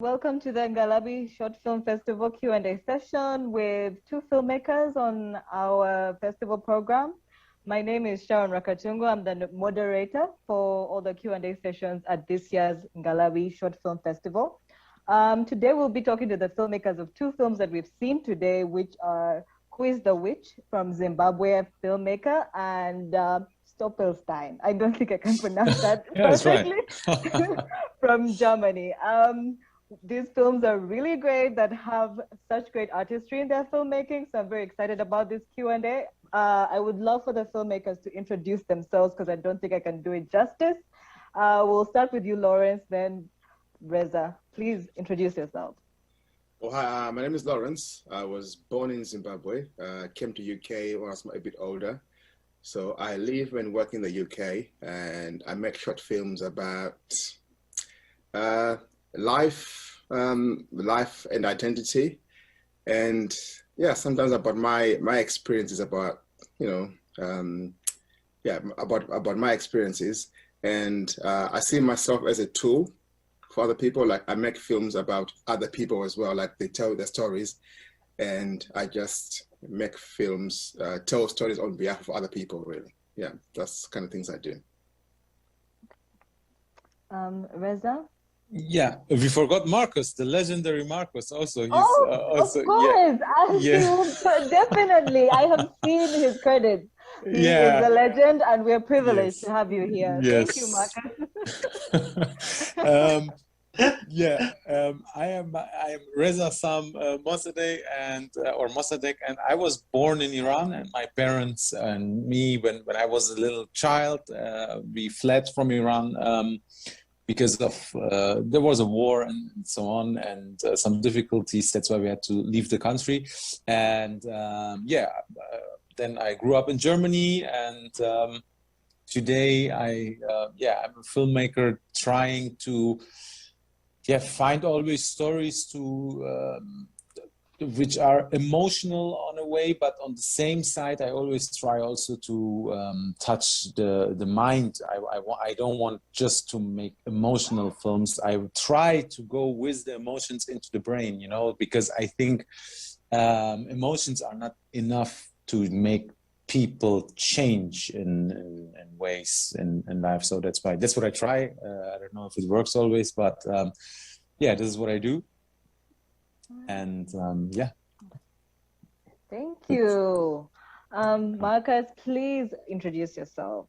Welcome to the Ngalabi Short Film Festival Q&A session with two filmmakers on our festival program. My name is Sharon Rwakatungu. I'm the moderator for all the Q&A sessions at this year's Ngalabi Short Film Festival. Today we'll be talking to the filmmakers of two films that we've seen today, which are Who is the Witch from Zimbabwe filmmaker and Stolpersteine. I don't think I can pronounce that perfectly. Right. From Germany. These films are really great that have such great artistry in their filmmaking. So I'm very excited about this Q&A. I would love for the filmmakers to introduce themselves because I don't think I can do it justice. We'll start with you, Lawrence, then Reza. Please introduce yourself. Well, hi, my name is Lawrence. I was born in Zimbabwe, came to UK when I was a bit older. So I live and work in the UK, and I make short films about life and identity, and yeah, sometimes about my experiences about about my experiences, and I see myself as a tool for other people. Like I make films about other people as well, like they tell their stories, and I just make films, tell stories on behalf of other people, really. Yeah, that's the kind of things I do. Reza? Yeah, we forgot Markus, the legendary Markus. Also, he's also, of course, definitely. I have seen his credits. He is a legend, and we're privileged to have you here. Thank you, Markus. I am Reza Sam Mosadegh Mosadegh, and I was born in Iran, and my parents and me, when I was a little child, we fled from Iran because of there was a war and so on, and some difficulties. That's why we had to leave the country. And then I grew up in Germany, and today I'm a filmmaker trying to find always stories which are emotional on a way, but on the same side, I always try also to touch the mind. I don't want just to make emotional films. I try to go with the emotions into the brain, because I think emotions are not enough to make people change in ways in life. So that's what I try. I don't know if it works always, but this is what I do. And Thank you. Markus, please introduce yourself.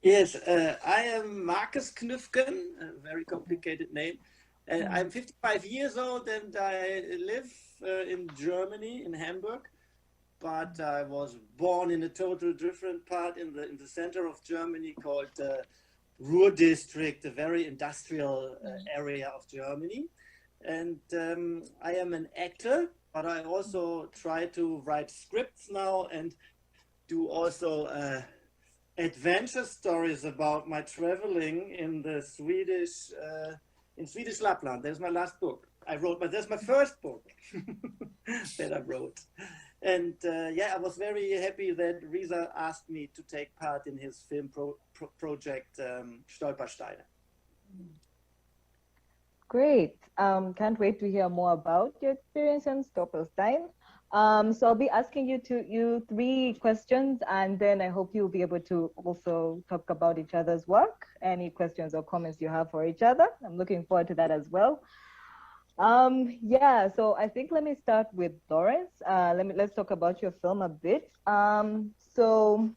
Yes, I am Markus Knüfken, a very complicated name. I'm 55 years old, and I live in Germany, in Hamburg. But I was born in a total different part in the center of Germany called Ruhr district, a very industrial area of Germany. And I am an actor, but I also try to write scripts now and do also adventure stories about my traveling in the Swedish Lapland. There's my last book I wrote, but that's my first book that I wrote. And I was very happy that Reza asked me to take part in his film project, Stolpersteine. Great. Can't wait to hear more about your experience in Stolpersteine. So I'll be asking you three questions, and then I hope you'll be able to also talk about each other's work. Any questions or comments you have for each other. I'm looking forward to that as well. So I think let me start with Lawrence. Let's talk about your film a bit. So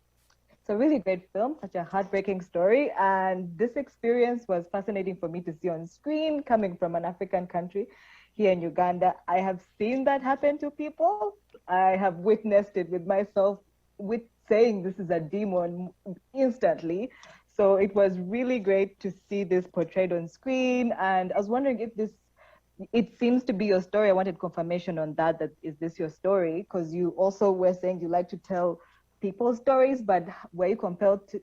it's a really great film, such a heartbreaking story, and this experience was fascinating for me to see on screen, coming from an African country here in Uganda. I have seen that happen to people. I have witnessed it with myself, with saying this is a demon instantly. So it was really great to see this portrayed on screen, and I was wondering if it seems to be your story. I wanted confirmation on that is this your story? Because you also were saying you like to tell people's stories, but were you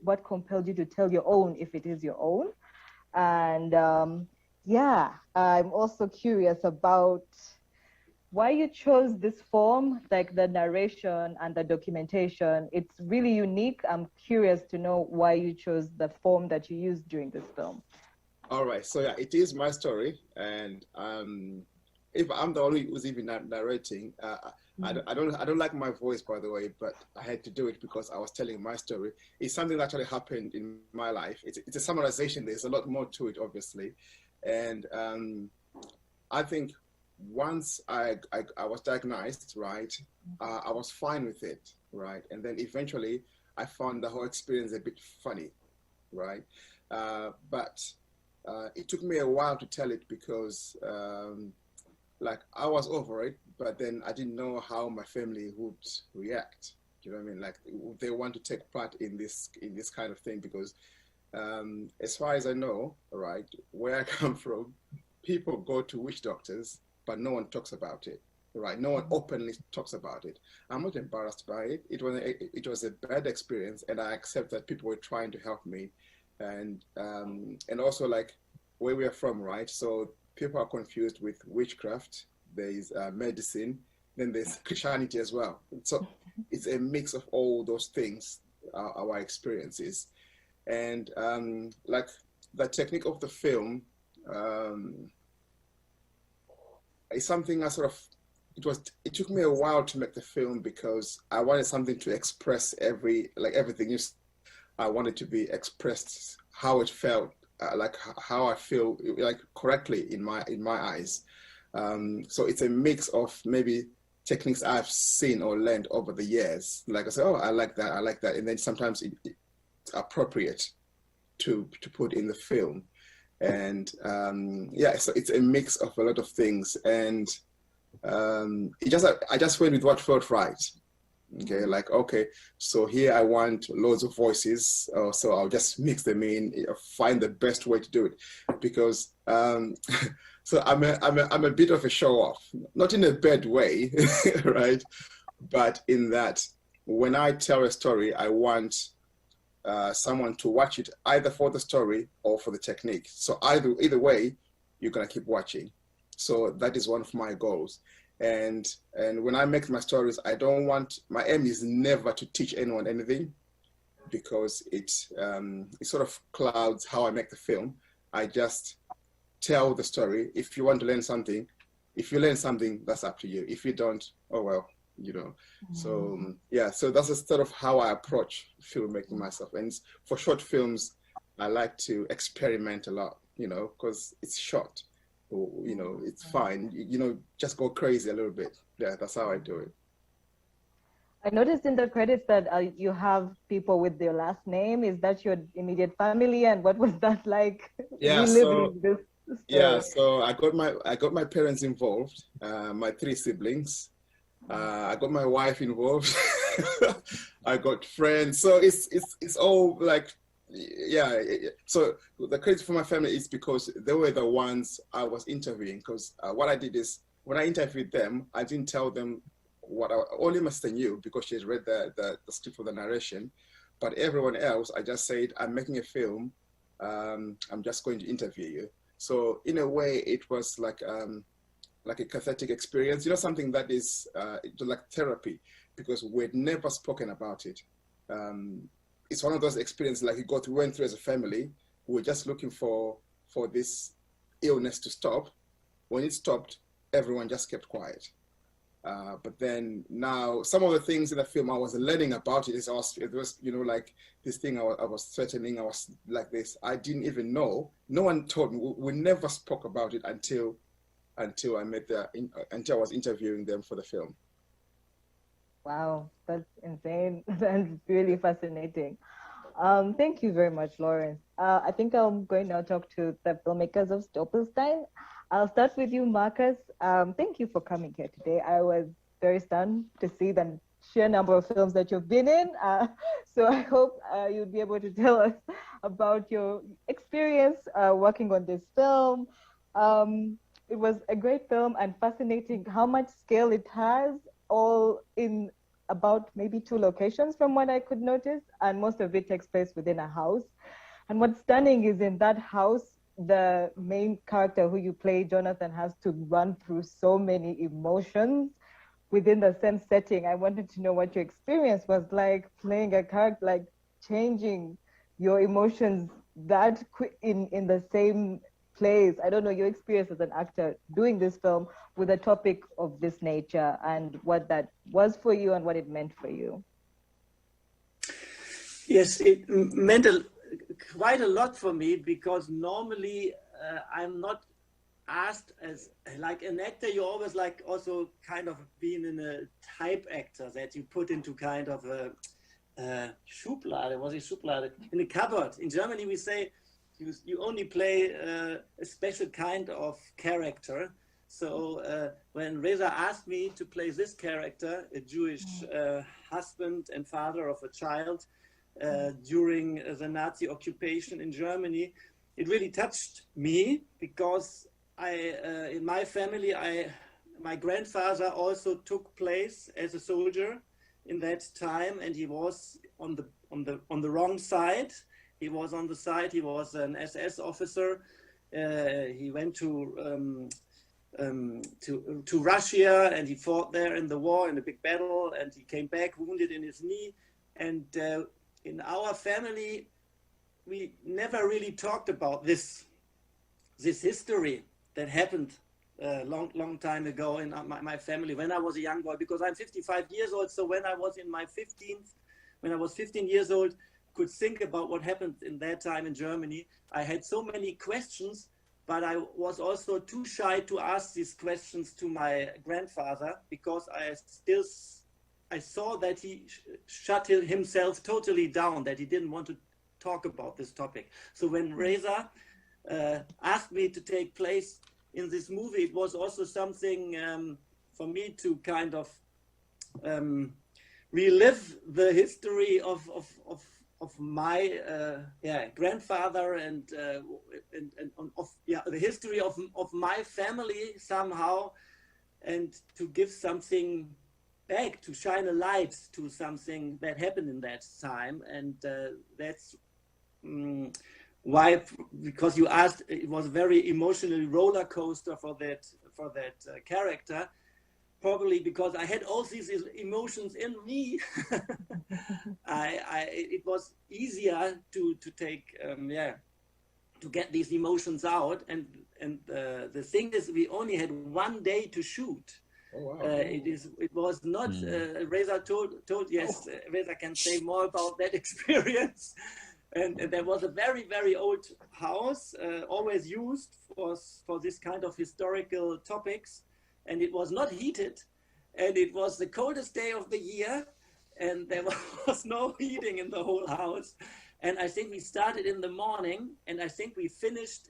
what compelled you to tell your own, if it is your own? And I'm also curious about why you chose this form, like the narration and the documentation. It's really unique. I'm curious to know why you chose the form that you used during this film. All right, so yeah, it is my story, and if I'm the only who's even narrating, I don't like my voice, by the way, but I had to do it because I was telling my story. It's something that actually happened in my life. It's a summarization. There's a lot more to it, obviously, and I think once I was diagnosed, right, I was fine with it, right, and then eventually I found the whole experience a bit funny, right, but it took me a while to tell it because like I was over it, but then I didn't know how my family would react. Do you know what I mean? Like they want to take part in this kind of thing because as far as I know, right, where I come from, people go to witch doctors, but no one talks about it. Right? No one openly talks about it. I'm not embarrassed by it. It was a bad experience, and I accept that people were trying to help me, and also like where we are from, right? So people are confused with witchcraft. There is medicine, then there's Christianity as well. So it's a mix of all those things, our experiences, and like the technique of the film is something I sort of. It took me a while to make the film because I wanted something to express everything. I wanted to be expressed how it felt, like how I feel, like correctly in my eyes. So it's a mix of maybe techniques I've seen or learned over the years. Like I say, oh, I like that, and then sometimes it's appropriate to put in the film, and yeah, so it's a mix of a lot of things, and I just went with what felt right. Okay, like, okay, so here I want loads of voices, so I'll just mix them in, find the best way to do it, because so I'm a bit of a show off, not in a bad way, right? But in that when I tell a story, I want someone to watch it either for the story or for the technique. So either way, you're gonna keep watching. So that is one of my goals. And when I make my stories, my aim is never to teach anyone anything, because it sort of clouds how I make the film. I just tell the story. If you want to learn something, if you learn something, that's up to you. If you don't, oh well, you know. So yeah, so that's sort of how I approach filmmaking myself. And for short films, I like to experiment a lot, you know, because it's short. You know, it's fine. You know, just go crazy a little bit. Yeah, that's how I do it. I noticed in the credits that you have people with their last name. Is that your immediate family? And what was that like? Yeah, reliving this story? Yeah, so I got my parents involved, my 3 siblings. I got my wife involved. I got friends. So it's all like, yeah. So the credit for my family is because they were the ones I was interviewing. Because what I did is when I interviewed them, I didn't tell them only my sister knew because she had read the script for the narration. But everyone else, I just said, I'm making a film. I'm just going to interview you. So in a way, it was like a cathartic experience. You know, something that is like therapy, because we'd never spoken about it. It's one of those experiences like we went through as a family. We were just looking for this illness to stop. When it stopped, everyone just kept quiet. But then now, some of the things in the film I was learning about it was, you know, like this thing I was threatening, I was like this. I didn't even know. No one told me. We never spoke about it until I until I was interviewing them for the film. Wow, that's insane. That's really fascinating. Thank you very much, Lawrence. I think I'm going now to talk to the filmmakers of Stolpersteine. I'll start with you, Markus. Thank you for coming here today. I was very stunned to see the sheer number of films that you've been in. So I hope you'll be able to tell us about your experience working on this film. It was a great film and fascinating how much scale it has, all in about maybe 2 locations from what I could notice, and most of it takes place within a house. And what's stunning is in that house, the main character who you play, Jonathan, has to run through so many emotions within the same setting. I wanted to know what your experience was like playing a character, like changing your emotions in the same place. I don't know your experience as an actor doing this film with a topic of this nature and what that was for you and what it meant for you. Yes, it meant quite a lot for me, because normally I'm not asked as like an actor. You always like also kind of being in a type actor that you put into kind of a Schublade, was it Schublade? In a cupboard. In Germany we say you only play a special kind of character. So when Reza asked me to play this character, a Jewish husband and father of a child during the Nazi occupation in Germany, it really touched me, because in my family, my grandfather also took place as a soldier in that time, and he was on the wrong side. He was on the side. He was an SS officer. He went to Russia, and he fought there in the war, in a big battle, and he came back wounded in his knee. And in our family, we never really talked about this history that happened a long time ago in my family when I was a young boy, because I'm 55 years old. So when I was in my 15 years old, could think about what happened in that time in Germany. I had so many questions, but I was also too shy to ask these questions to my grandfather, because I saw that he shut himself totally down, that he didn't want to talk about this topic. So when Reza asked me to take place in this movie, it was also something for me to kind of relive the history of my grandfather and the history of my family somehow, and to give something back, to shine a light to something that happened in that time. And that's why, because you asked, it was a very emotional roller coaster for that character, probably because I had all these emotions in me. It was easier to take to get these emotions out, and the thing is, we only had one day to shoot. Oh, wow. It was not Reza told yes. Reza can say more about that experience. And there was a very, very old house, always used for this kind of historical topics, and it was not heated, and it was the coldest day of the year, and there was no heating in the whole house. And I think we started in the morning, and I think we finished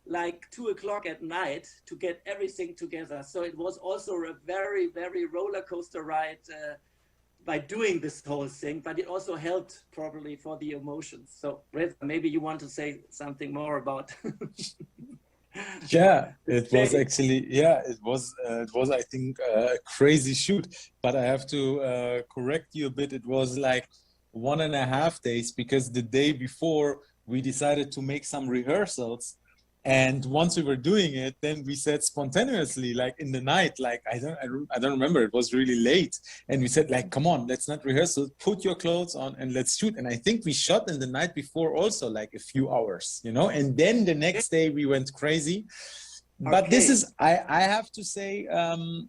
like 2 o'clock at night to get everything together. So it was also a very, very roller coaster ride by doing this whole thing, but it also helped probably for the emotions. So Reza, maybe you want to say something more about. Yeah, it was actually, it was I think a crazy shoot, but I have to correct you a bit. It was like 1.5 days, because the day before we decided to make some rehearsals. And once we were doing it, then we said spontaneously, like in the night, like I don't remember, it was really late, and we said, like, come on, let's not rehearse, put your clothes on and let's shoot. And I think we shot in the night before also, like a few hours, you know, and then the next day we went crazy. But okay. This is, I have to say,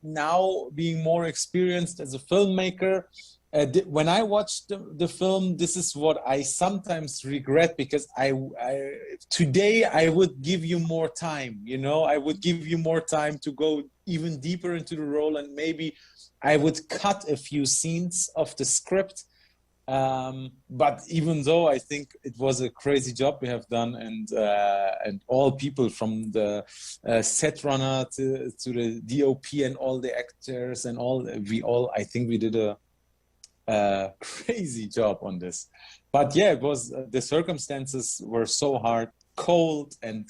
now being more experienced as a filmmaker, when I watched the film, this is what I sometimes regret, because today I would give you more time, you know, I would give you more time to go even deeper into the role, and maybe I would cut a few scenes of the script. But even though I think it was a crazy job we have done, and all people from the set runner to the DOP and all the actors and I think we did a crazy job on this. But yeah, it was the circumstances were so hard, cold, and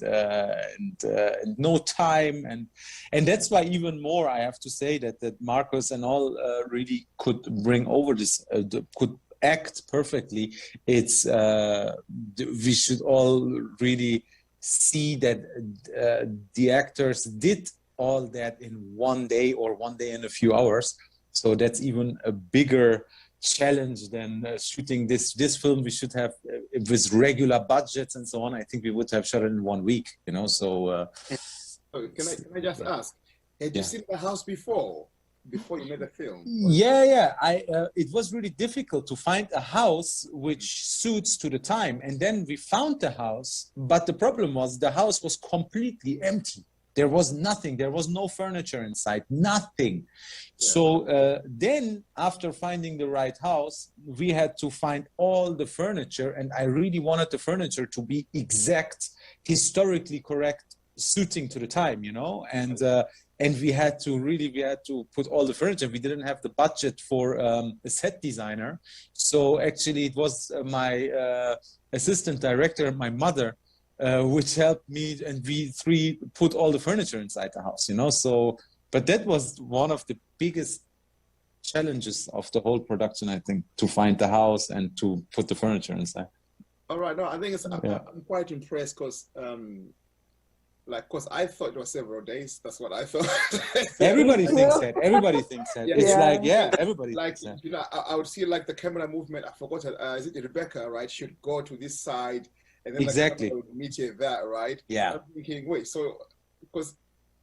no time, and that's why even more I have to say that Markus and all really could bring over this, could act perfectly. It's we should all really see that the actors did all that in one day, or one day and a few hours. So that's even a bigger challenge than shooting this film. We should have with regular budgets and so on. I think we would have shot it in 1 week, you know. So can I just ask, had you seen the house before you made the film? Yeah. It was really difficult to find a house which suits to the time, and then we found the house, but the problem was the house was completely empty. There was nothing. There was no furniture inside, nothing. Yeah. So then after finding the right house, we had to find all the furniture, and I really wanted the furniture to be exact, historically correct, suiting to the time, you know, and we had to put all the furniture. We didn't have the budget for a set designer. So actually it was my assistant director, my mother, which helped me, and we three put all the furniture inside the house, you know. So, but that was one of the biggest challenges of the whole production, I think, to find the house and to put the furniture inside. All right, no, I think I'm quite impressed because, I thought it was several days. That's what I thought. Everybody thinks that. Everybody thinks that. It's everybody thinks that. You know, I would see like the camera movement. I forgot. Is it Rebecca? Right? Should go to this side. And then exactly. Would meet you there, right? Yeah. I'm thinking, wait, so because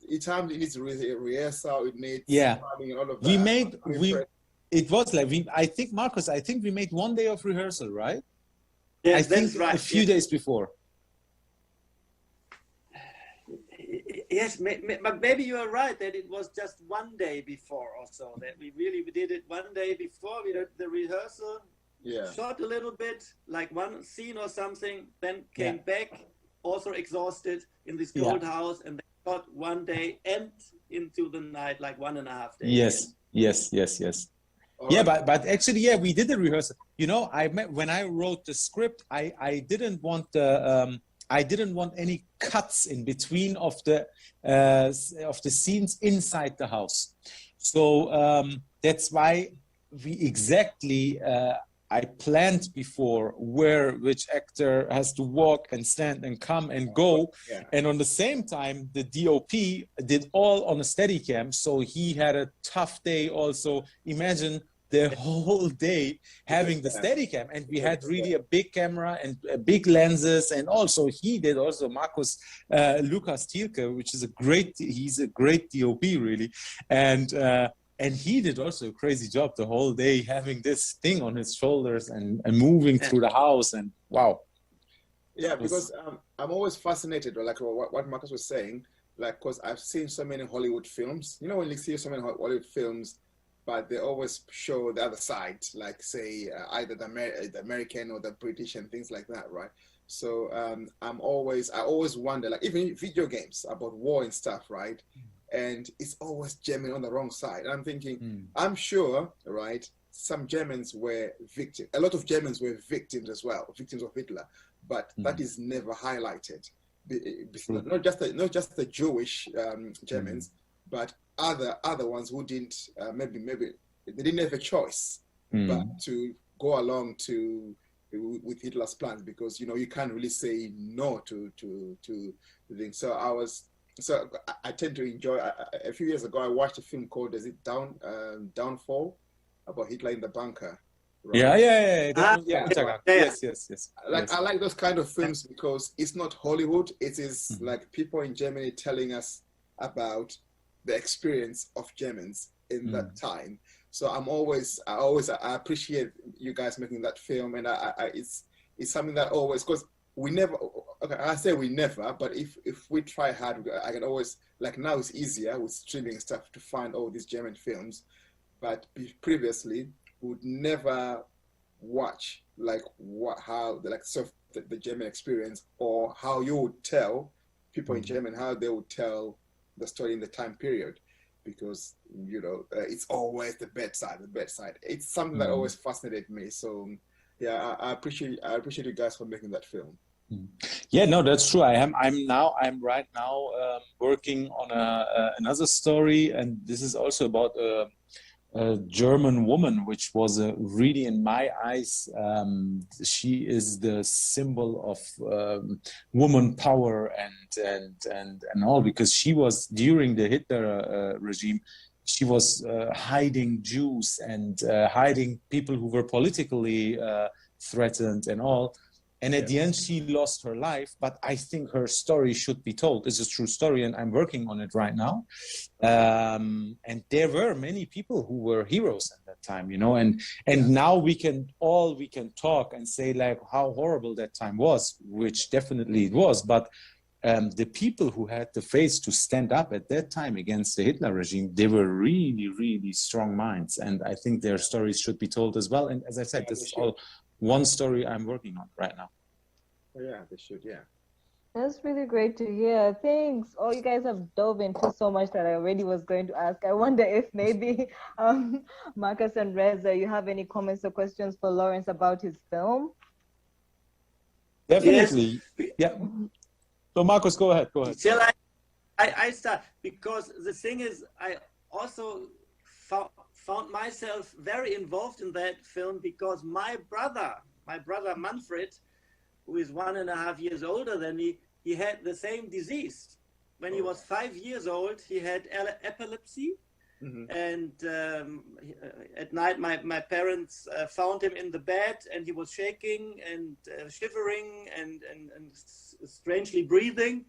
each time it needs rehearsal, it needs planning and all of that. It was like I think Markus, we made 1 day of rehearsal, right? Yeah, I think right. A few days before. Yes, but maybe you are right that it was just 1 day before or so, that we did it 1 day before. We did the rehearsal. Yeah. Shot a little bit, like one scene or something, then came back, also exhausted in this cold house, and then shot 1 day and into the night, like 1.5 days. Yes. Yeah, but actually, we did the rehearsal. You know, when I wrote the script, I didn't want any cuts in between of the scenes inside the house. So that's why we exactly. I planned before which actor has to walk and stand and come and go. Yeah. And on the same time, the DOP did all on a Steadicam. So he had a tough day also. Imagine the whole day having the Steadicam. And we had really a big camera and big lenses. And also he did also Markus Lucas Thielke, which is he's a great DOP really. And he did also a crazy job the whole day, having this thing on his shoulders and moving through the house, and wow. Yeah, because I'm always fascinated, like what Markus was saying, like, because I've seen so many Hollywood films. You know, when you see so many Hollywood films, but they always show the other side, like say either the American or the British and things like that, right? So I always wonder, like even video games about war and stuff, right? And it's always German on the wrong side. And I'm thinking, I'm sure, right, some Germans were victims. A lot of Germans were victims as well, victims of Hitler. But that is never highlighted. Not just the Jewish Germans, but other ones who didn't, maybe they didn't have a choice but to go along with Hitler's plans, because, you know, you can't really say no to things. So I tend to enjoy. A few years ago, I watched a film called Downfall, about Hitler in the bunker. Right? Yes. I like those kind of films because it's not Hollywood. It is like people in Germany telling us about the experience of Germans in that time. So I appreciate you guys making that film, and it's something that always, because we never, okay, I say we never, but if we try hard, I can always, like now it's easier with streaming stuff to find all these German films, but previously would never watch like the German experience, or how you would tell people in German how they would tell the story in the time period, because, you know, it's always the bad side. It's something that always fascinated me. So yeah, I appreciate you guys for making that film. Yeah, no, that's true. I'm right now working on another story, and this is also about a German woman, which was really, in my eyes, she is the symbol of woman power and all, because she was, during the Hitler regime, she was hiding Jews and hiding people who were politically threatened and all. And at the end, she lost her life. But I think her story should be told. It's a true story, and I'm working on it right now. And there were many people who were heroes at that time, you know. And now we can talk and say like how horrible that time was, which definitely it was. But the people who had the face to stand up at that time against the Hitler regime, they were really, really strong minds. And I think their stories should be told as well. And as I said, this is all one story I'm working on right now. Oh, yeah, they should, yeah. That's really great to hear. Thanks. Oh, you guys have dove into so much that I already was going to ask. I wonder if maybe Markus and Reza, you have any comments or questions for Lawrence about his film? Definitely. Yes. Yeah. So Markus, go ahead. Shall I start? Because the thing is, I also found myself very involved in that film because my brother Manfred, who is 1.5 years older than me, he had the same disease. When he was 5 years old, he had epilepsy. Mm-hmm. And at night, my parents found him in the bed, and he was shaking and shivering and strangely breathing.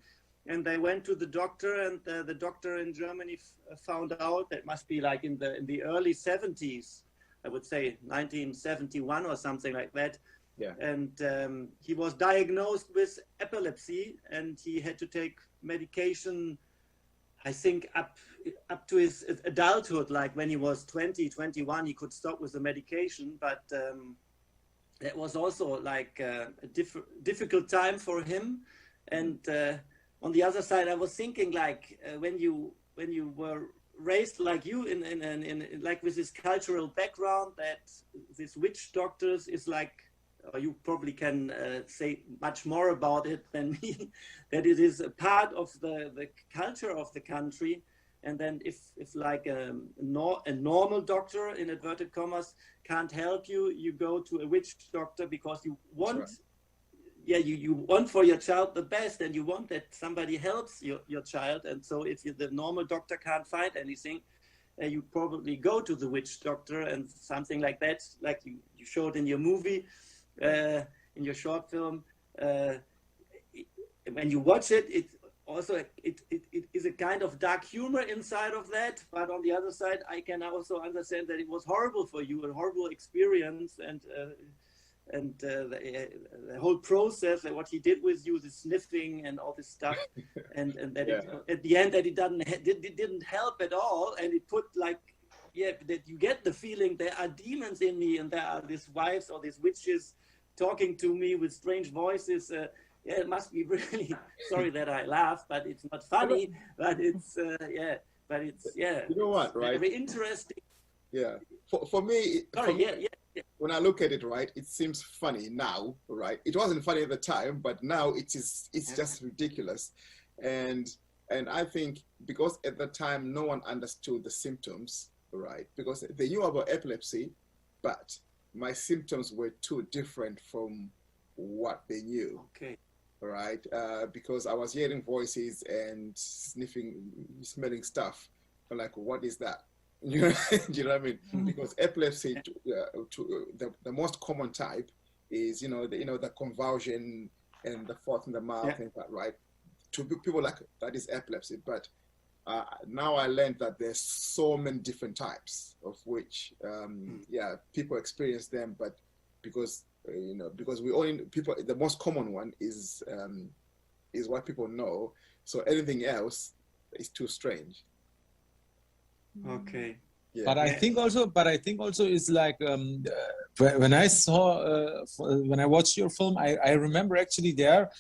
And they went to the doctor, and the doctor in Germany found out that must be like in the early 70s, I would say 1971 or something like that. Yeah. And he was diagnosed with epilepsy, and he had to take medication, I think up to his adulthood. Like when he was 20, 21, he could stop with the medication, but that was also like a difficult time for him. And on the other side, I was thinking like when you were raised like you in like with this cultural background, that this witch doctors is like, or you probably can say much more about it than me, that it is a part of the culture of the country. And then if like a normal doctor, in inverted commas, can't help you, you go to a witch doctor because you want, right. Yeah, you want for your child the best, and you want that somebody helps your child. And so if the normal doctor can't find anything, you probably go to the witch doctor, and something like that, like you showed in your movie, in your short film. When you watch it, it is a kind of dark humor inside of that. But on the other side, I can also understand that it was horrible for you, a horrible experience, and the whole process and what he did with you, the sniffing and all this stuff, and that at the end that it didn't help at all, and it put like, yeah, that you get the feeling there are demons in me, and there are these wives or these witches talking to me with strange voices. Yeah, it must be really, sorry that I laugh, but it's not funny, but it's you know what, right? Very interesting. Yeah, for me, when I look at it, right, it seems funny now, right? It wasn't funny at the time, but now it's just ridiculous. And I think because at the time no one understood the symptoms, right? Because they knew about epilepsy, but my symptoms were too different from what they knew. Okay. Right? Because I was hearing voices and smelling stuff. I'm like, what is that? You know, do you know what I mean? Mm-hmm. Because epilepsy, the most common type is, the convulsion and the froth in the mouth, and that, right? To people like that is epilepsy. But now I learned that there's so many different types of which, people experience them, but because we only the most common one is what people know. So anything else is too strange. Okay. Yeah. But I think also it's like when I watched your film, I remember actually there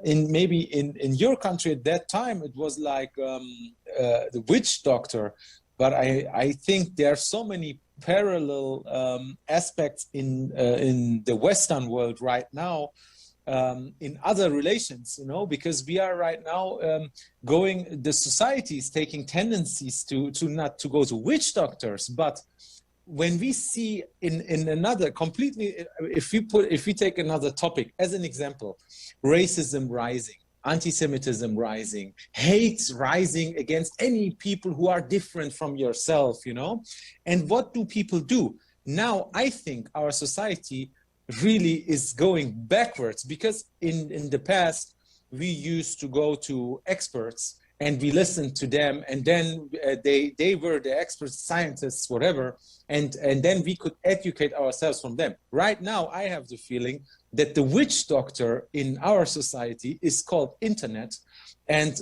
in your country at that time it was like the witch doctor, but I think there are so many parallel aspects in the Western world right now, in other relations, because we are right now the society is taking tendencies to not to go to witch doctors, but when we see in another completely, if we take another topic as an example, racism rising, anti-Semitism rising, hate rising against any people who are different from yourself, you know? And what do people do? Now, I think our society really is going backwards, because in the past, we used to go to experts and we listened to them, and then they were the experts, scientists, whatever, and then we could educate ourselves from them. Right now, I have the feeling that the witch doctor in our society is called internet, and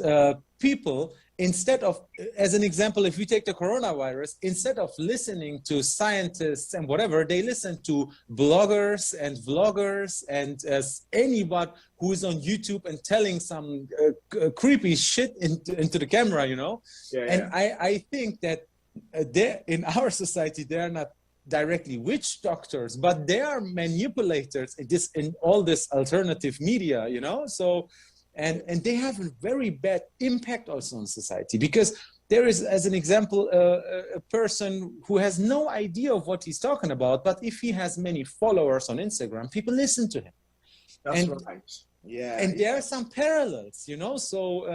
people, instead of, as an example, if we take the coronavirus, instead of listening to scientists and whatever, they listen to bloggers and vloggers and anyone who is on YouTube and telling some creepy shit into the camera, you know? Yeah, and I think that in our society, they are not directly witch doctors, but they are manipulators in all this alternative media, you know? So, and they have a very bad impact also on society, because there is, as an example, a person who has no idea of what he's talking about, but if he has many followers on Instagram, people listen to him. That's right. Yeah. And there are some parallels, you know, so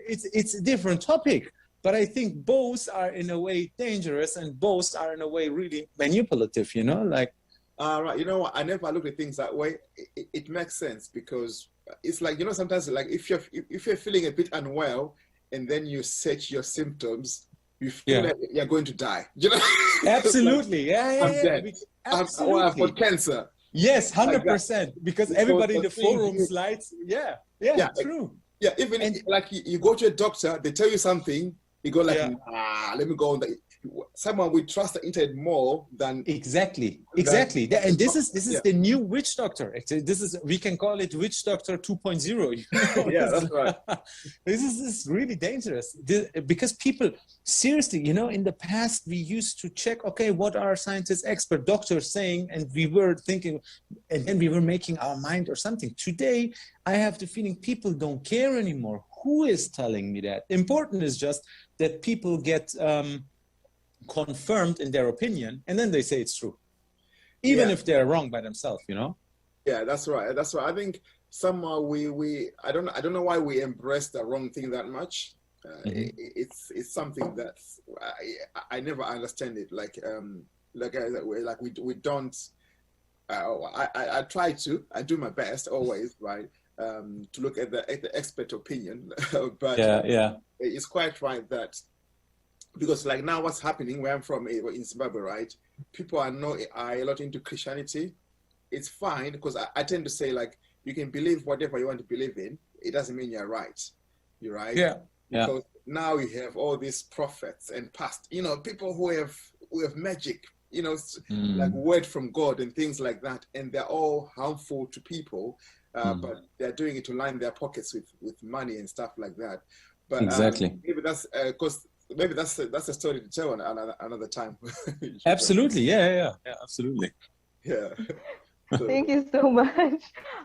it's a different topic, but I think both are in a way dangerous and both are in a way really manipulative, you know, like. Right. You know what? I never look at things that way. It makes sense, because it's like, you know, sometimes like if you're feeling a bit unwell and then you search your symptoms, you feel like you're going to die. You know? Absolutely. I'm dead. Absolutely. I've got cancer. Yes, 100%. Because everybody in the forum slides. Yeah, true. Yeah, even like you go to a doctor, they tell you something, you go like, let me go on the. Someone we trust the internet more than exactly. And this is the new witch doctor. Actually, we can call it witch doctor 2.0. You know? Yeah, that's right. This is really dangerous, because people, seriously, you know, in the past we used to check, okay, what are scientists, expert doctors saying, and we were thinking, and then we were making our mind or something. Today, I have the feeling people don't care anymore. Who is telling me that? Important is just that people get confirmed in their opinion, and then they say it's true, even if they're wrong by themselves, you know. Yeah, that's right. I think somehow we I don't know why we embrace the wrong thing that much. It's something that I never understand it. Like we don't. I try to. I do my best always, right? To look at the expert opinion, but it's quite right that. Because like now what's happening where I'm from in Zimbabwe, right? People are a lot into Christianity. It's fine, because I tend to say, like, you can believe whatever you want to believe in. It doesn't mean you're right. You're right. Yeah. Because now you have all these prophets and past, you know, people who have magic, you know, like word from God and things like that. And they're all harmful to people, but they're doing it to line their pockets with money and stuff like that. But exactly. maybe that's because maybe that's a story to tell another time. Absolutely, yeah, absolutely. Yeah. So. Thank you so much.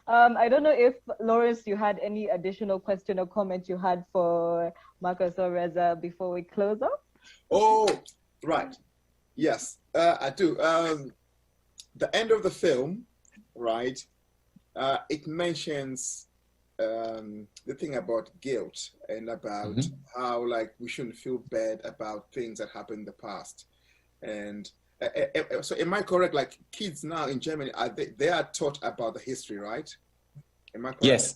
I don't know if Lawrence, you had any additional question or comment you had for Markus or Reza before we close up? Oh, right. Yes, I do. The end of the film, right? It mentions. The thing about guilt and about how like we shouldn't feel bad about things that happened in the past. And so am I correct, like kids now in Germany, they are taught about the history, right? Am I correct?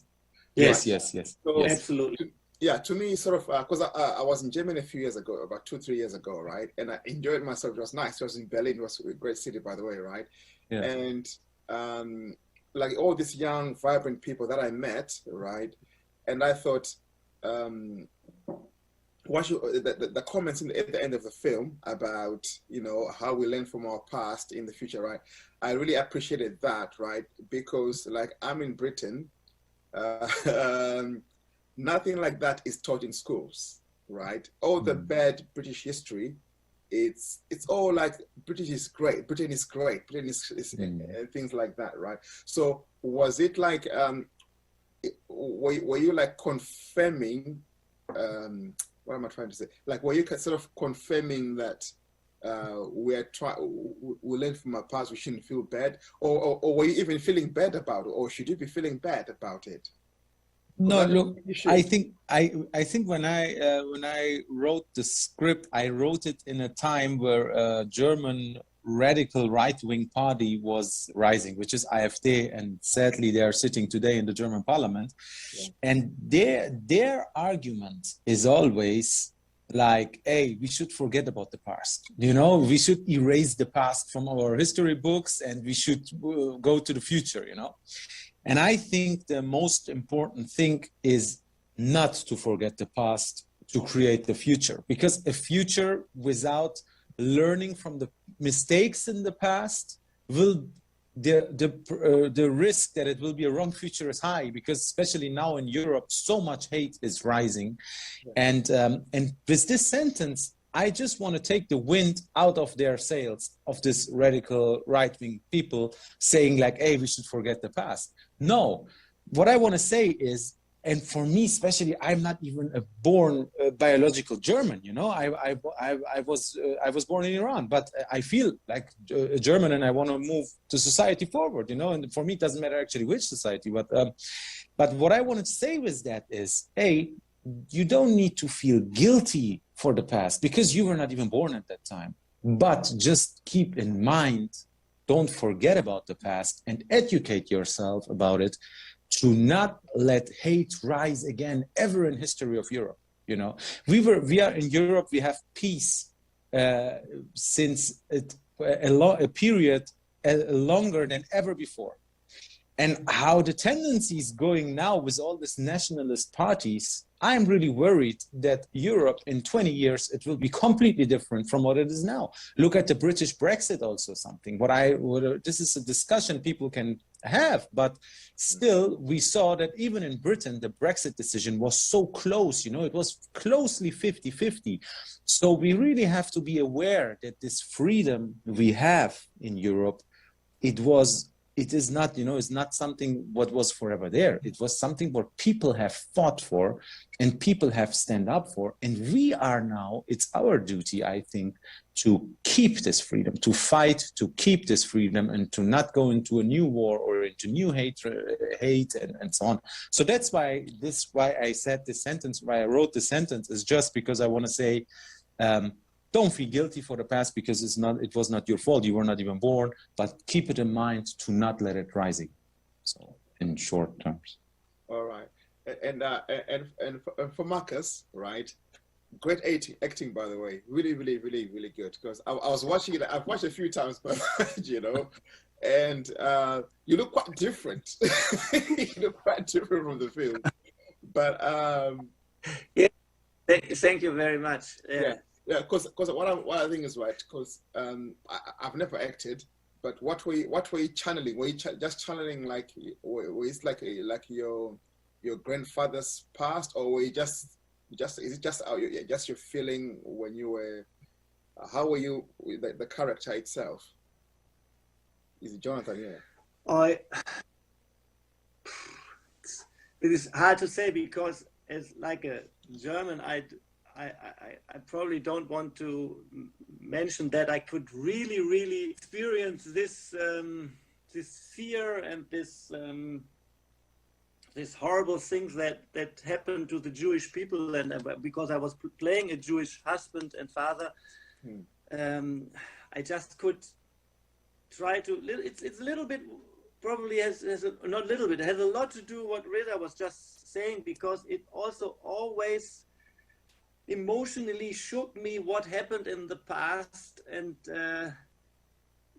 Yes. So, yes. Absolutely. Yeah, to me, sort of, because I was in Germany a few years ago, about 2-3 years ago, right? And I enjoyed myself. It was nice. It was in Berlin. It was a great city, by the way, right? Yeah. And like all these young, vibrant people that I met, right? And I thought, the comments at the end of the film about, you know, how we learn from our past in the future, right? I really appreciated that, right? Because like I'm in Britain, nothing like that is taught in schools, right? All the bad British history, it's all like Britain is great, Britain is and things like that, right? So was it like, were you like confirming, what am I trying to say? Like, were you sort of confirming that we learn from our past, we shouldn't feel bad? Or were you even feeling bad about it? Or should you be feeling bad about it? No, look, I think when I wrote the script, I wrote it in a time where a German radical right-wing party was rising, which is AfD, and sadly they are sitting today in the German parliament. Yeah. And their argument is always like, hey, we should forget about the past. You know, we should erase the past from our history books and we should go to the future, you know. And I think the most important thing is not to forget the past to create the future, because a future without learning from the mistakes in the past will the risk that it will be a wrong future is high, because especially now in Europe, so much hate is rising. Yeah. And with this sentence, I just want to take the wind out of their sails of this radical right-wing people saying like, hey, we should forget the past. No, what I want to say is, and for me especially, I'm not even a born biological German. You know, I was born in Iran, but I feel like a German, and I want to move the society forward. You know, and for me, it doesn't matter actually which society. But what I wanted to say with that is, hey, you don't need to feel guilty for the past because you were not even born at that time. But just keep in mind, don't forget about the past and educate yourself about it, to not let hate rise again ever in history of Europe. You know, we are in Europe, we have peace since a period longer than ever before. And how the tendency is going now with all these nationalist parties, I'm really worried that Europe in 20 years, it will be completely different from what it is now. Look at the British Brexit also something. This is a discussion people can have, but still we saw that even in Britain, the Brexit decision was so close, you know, it was closely 50-50. So we really have to be aware that this freedom we have in Europe, it is not, you know, it's not something what was forever there. It was something what people have fought for and people have stand up for. And we are now, it's our duty, I think, to keep this freedom, to fight, to keep this freedom and to not go into a new war or into new hate and so on. So that's why I said this sentence, why I wrote the sentence is just because I want to say, don't feel guilty for the past because it was not your fault. You were not even born, but keep it in mind to not let it rising. So in short terms. All right. And for Markus, right? Great acting, by the way. Really, really, really, really good. Because I was watching it. I've watched it a few times, but you know, and you look quite different. You look quite different from the film. But yeah, thank you very much. Yeah. Yeah, because what I think is right. Because I've never acted, but what were you channeling? Were you just channeling like, or it's like your grandfather's past, or were you just is it just your feeling when you were? How were you the character itself? Is it Jonathan? Yeah. It is hard to say because as like a German, I probably don't want to mention that I could really, really experience this this fear and this horrible things that happened to the Jewish people, and because I was playing a Jewish husband and father, I just could try to. It's a little bit, probably not a little bit. It has a lot to do what Reza was just saying, because it also always emotionally shook me what happened in the past. And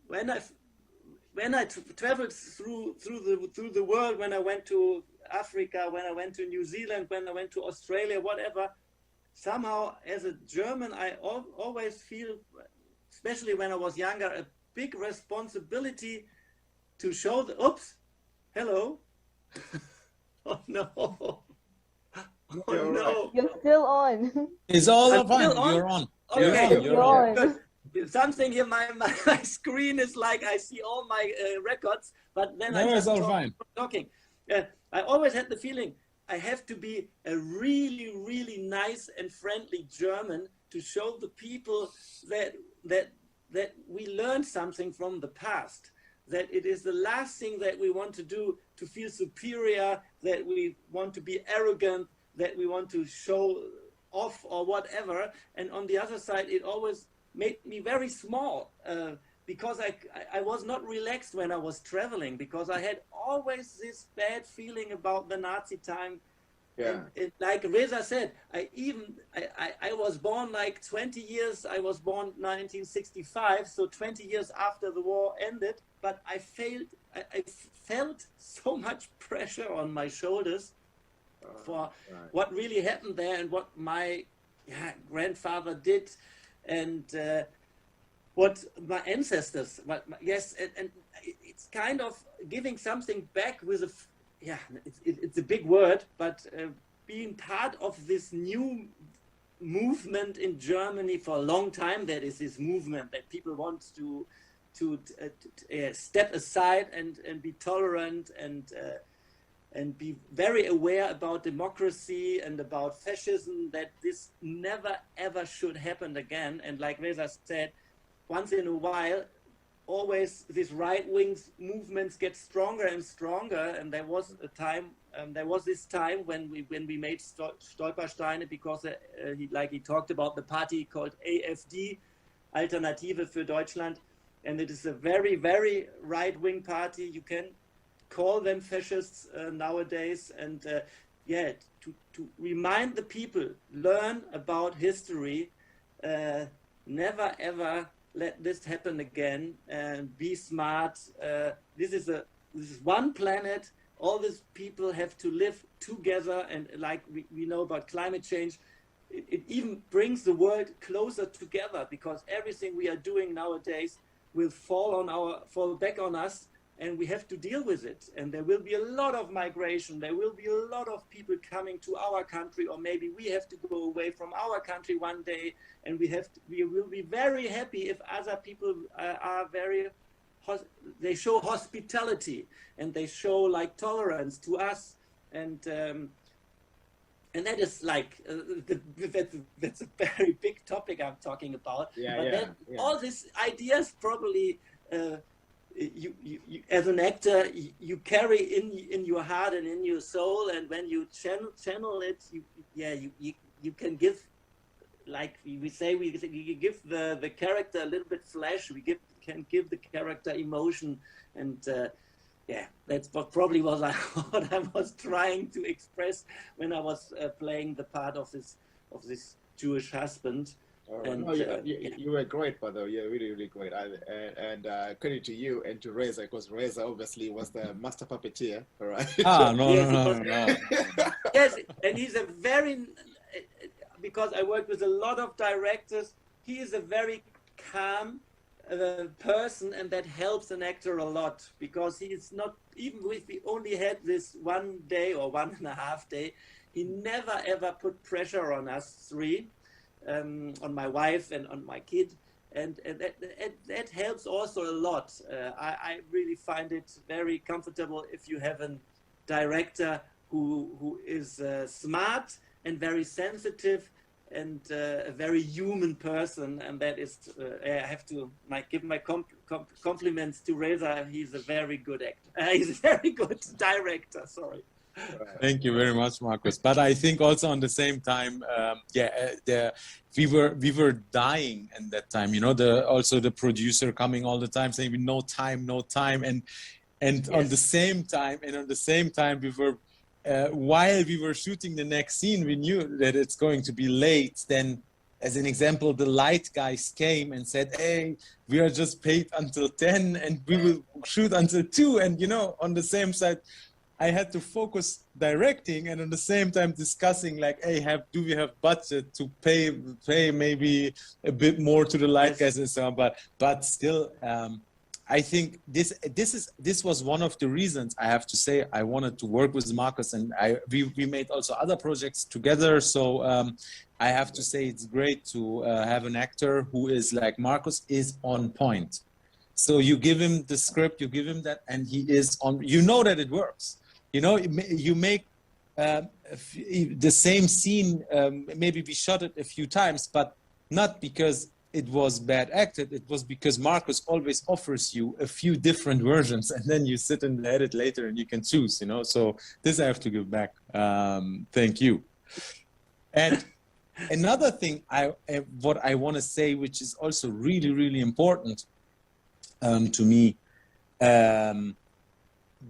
when I traveled through the world, when I went to Africa, when I went to New Zealand, when I went to Australia, whatever, somehow as a German I always feel, especially when I was younger, a big responsibility to show the hello. Oh no. Oh no! You're still on. It's all fine. You're on. Okay. You're on. Something here, my screen is like I see all my records, but then I just talking. I always had the feeling I have to be a really, really nice and friendly German to show the people that we learned something from the past. That it is the last thing that we want to do, to feel superior, that we want to be arrogant, that we want to show off or whatever. And on the other side, it always made me very small because I was not relaxed when I was traveling, because I had always this bad feeling about the Nazi time. Yeah. And like Reza said, I was born like 20 years, I was born 1965, so 20 years after the war ended, but I felt so much pressure on my shoulders for what really happened there and what my grandfather did, and what my ancestors, yes, and it's kind of giving something back with it's a big word, but being part of this new movement in Germany for a long time, that is this movement that people want to step aside and be tolerant and be very aware about democracy and about fascism, that this never ever should happen again. And like Reza said, once in a while, always these right-wing movements get stronger and stronger. And there was a time, this time when we made Stolpersteine, because he talked about the party called AfD, Alternative für Deutschland, and it is a very, very right-wing party. You can call them fascists nowadays, and to remind the people, learn about history, never ever let this happen again, and be smart. This is one planet. All these people have to live together, and like we know about climate change, it even brings the world closer together, because everything we are doing nowadays will fall back on us, and we have to deal with it. And there will be a lot of migration. There will be a lot of people coming to our country, or maybe we have to go away from our country one day. And we will be very happy if other people they show hospitality, and they show like tolerance to us. And that is like that's a very big topic I'm talking about. All these ideas probably. You as an actor, you carry in your heart and in your soul, and when you channel it, you can give, like we say, we give the character a little bit flesh. Can give the character emotion, and that's probably what I was trying to express when I was playing the part of this Jewish husband. And, you were great, by the way. You're really, really great. And credit to you and to Reza, because Reza obviously was the master puppeteer, all right? No. Yes, and he's a very, because I worked with a lot of directors, he is a very calm person, and that helps an actor a lot, because he is not, even if we only had this 1 day or 1.5 days, he never ever put pressure on us three. On my wife and on my kid, and that helps also a lot. I really find it very comfortable if you have a director who is smart and very sensitive and a very human person, and that is I have to give my compliments to Reza. He's a very good actor. He's a very good director. Sorry. Thank you very much, Markus. But I think also on the same time, we were dying at that time. You know, also the producer coming all the time saying no time, and yes. on the same time, we were while we were shooting the next scene, we knew that it's going to be late. Then, as an example, the light guys came and said, "Hey, we are just paid until 10, and we will shoot until 2." And you know, on the same side, I had to focus directing, and at the same time discussing like, hey, do we have budget to pay maybe a bit more to the light guys and so on. But still, I think this was one of the reasons, I have to say, I wanted to work with Markus, and we made also other projects together. So I have to say it's great to have an actor who is like Markus, is on point. So you give him the script, you give him that, and he is on. You know that it works. You know, you make the same scene. Maybe we shot it a few times, but not because it was bad acted, it was because Markus always offers you a few different versions, and then you sit in the edit later and you can choose, you know. So this I have to give back. Thank you. And another thing what I want to say, which is also really, really important to me,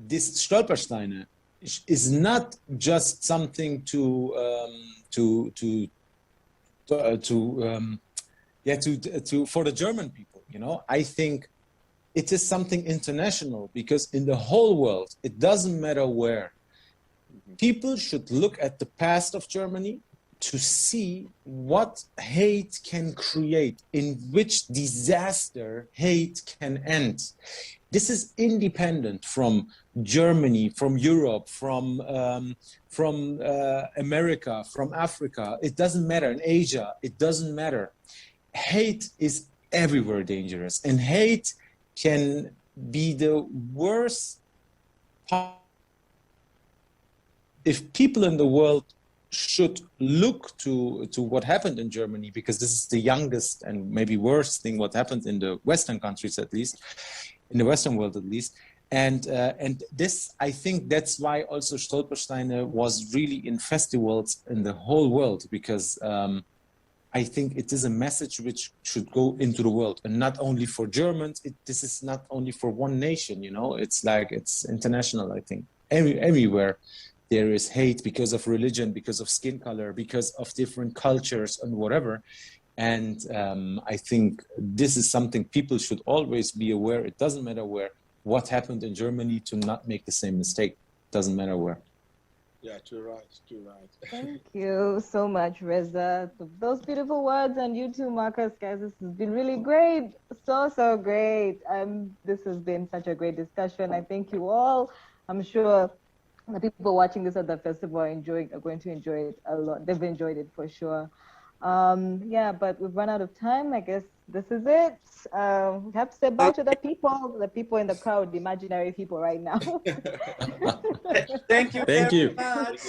this Stolpersteine is not just something for the German people, you know. I think it is something international, because in the whole world, it doesn't matter where, people should look at the past of Germany to see what hate can create, in which disaster hate can end. This is independent from Germany, from Europe, from America, from Africa. It doesn't matter. In Asia, it doesn't matter. Hate is everywhere dangerous, and hate can be the worst part. If people in the world should look to what happened in Germany, because this is the youngest and maybe worst thing what happened in the Western countries, at least, in the Western world at least. And this, I think that's why also Stolpersteine was really in festivals in the whole world, because I think it is a message which should go into the world, and not only for Germans. This is not only for one nation, you know. It's like, it's international, I think. Everywhere there is hate because of religion, because of skin color, because of different cultures and whatever. And I think this is something people should always be aware. It doesn't matter where, what happened in Germany, to not make the same mistake. Doesn't matter where. Yeah, too right, too right. Thank you so much, Reza, for those beautiful words, and you too, Markus. Guys, this has been really great, so great. This has been such a great discussion. I thank you all. I'm sure the people watching this at the festival are going to enjoy it a lot. They've enjoyed it for sure. Yeah, but we've run out of time. I guess this is it. We have to say bye to the people in the crowd, the imaginary people right now. Thank you. Thank you. Very much.